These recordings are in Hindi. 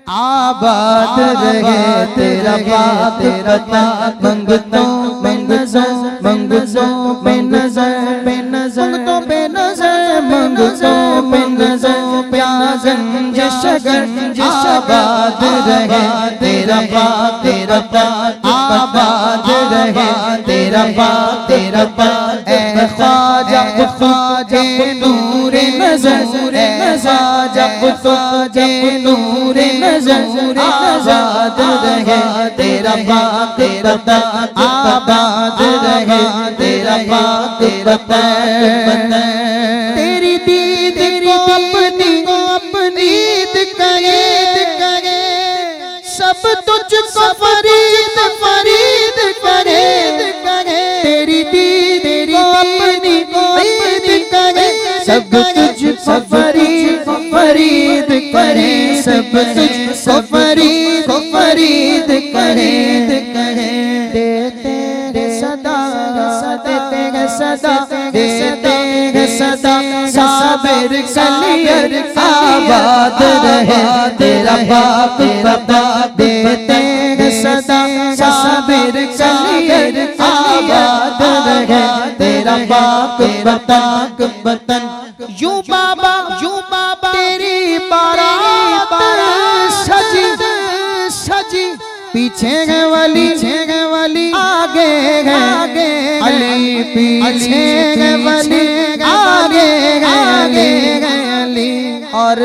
आबाद रहे तेरा बाप पता मंगतों में नजर मंगतों में नजर मंगतों पे नजर मंगतों पे नजर प्यागंज शगंज आबाद रहे तेरा बाप आबाद रहे तेरा बाप ए ख्वाजा ख्वाजा नूरे नजर ख्वाजा ख्वाजा नूरे नजर आबाद रहे तेरा बाप आबाद रहे तेरा बाप तेरी दीद को अपनी ईद करे सब तुझको फरीद फरीद करे तेरी दीद को अपनी ईद करे सब तुझको फरीद फरीद करे सब तुझको फरीद फरीद करे देते सदा देते सदा देते सदा साबिर कलियर आबाद रहे तेरा बाप बता देते सदा साबिर कलियर आबाद रहे तेरा बाप बता बतन यूं बाबा तेरी बारात सजी सजी पीछे है वाली आगे है अली पीछे है वाली आगे है अली और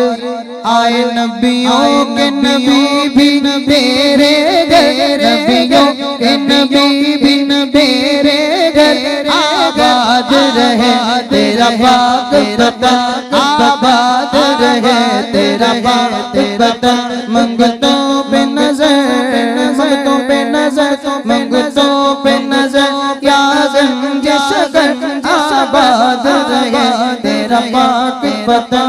आए नबियों के नबी भी तेरे घर नबियों के नबी भी तेरे घर आबाद रहे तेरा बाप बता आबाद रहे तेरा बाप बता मंगतों पे नजर मंगतों पे नजर मंगतों पे नजर क्या गंज शगर आबाद रहे तेरा बाप बता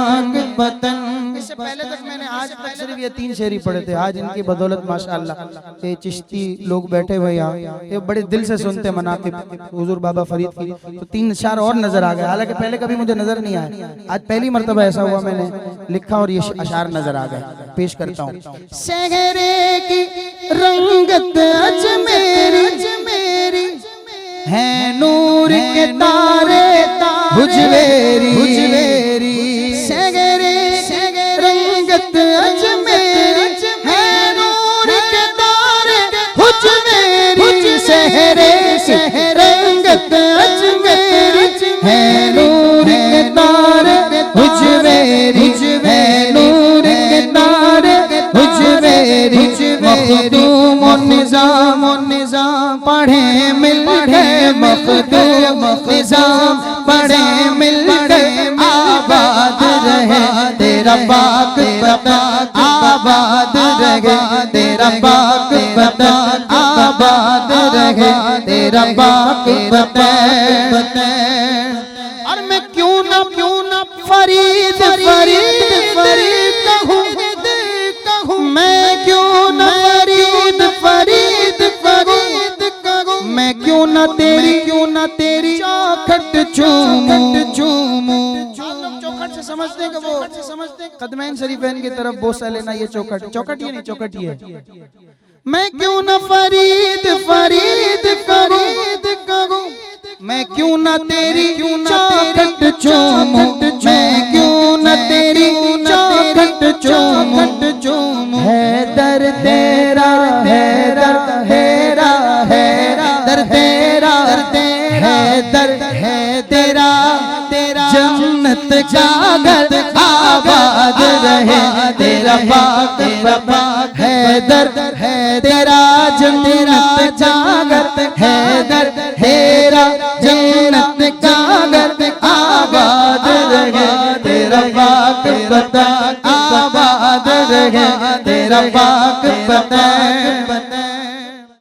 इससे पहले तक मैंने आज तक सिर्फ ये 3 शेर ही पढ़े थे। आज इनकी बदौलत माशाअल्लाह ये चिश्ती लोग बैठे हुए यहाँ ये बड़े दिल से सुनते मनाकिब हुजूर बाबा फरीद की, तो 3 अशार और नजर आ गए। हालांकि पहले कभी मुझे नजर नहीं आया, आज पहली मर्तबा ऐसा हुआ मैंने लिखा और ये अशार नजर आ गए। पेश करता हूँ। सहरे की रंगत अजमेरी है नूर के तारे हुजवेरी सहरे रंगत अजमेरी है नूर के तारे हुजवेरी सहरे रंगत अजमेरी है नूर के तारे हुजवेरी है नूर के तारे हुजवेरी मखदूम निजाम पढ़े मिल गए मखदूम निजाम पढ़े मिल गए आबाद रहे तेरा पाक बता आबाद रहे तेरा पाक बता आबाद रहे तेरा पाक बता और मैं क्यों ना फरीद कहूँ मैं क्यों ना फरीद कहूँ मैं क्यों ना तेरी चौखट चूमूं चौखट से समझते हैं कि वो कदमैन शरीफैन की तरफ बोसा लेना, ये चौखट ये नहीं चौखट ये। मैं क्यों ना फरीद करूं मैं क्यों ना तेरी चौखट चूमूं मैं क्यों ना तेरी चौखट चूमूं है दर तेरा है दर तेरा है दर है तेरा जन्नत जागर आबाद रहे तेरा पाक है दर है तेरा जन्नत जागर है दर तेरा जन्नत जागर आबाद रहे तेरा पाक बता आबाद रहे तेरा पाक बता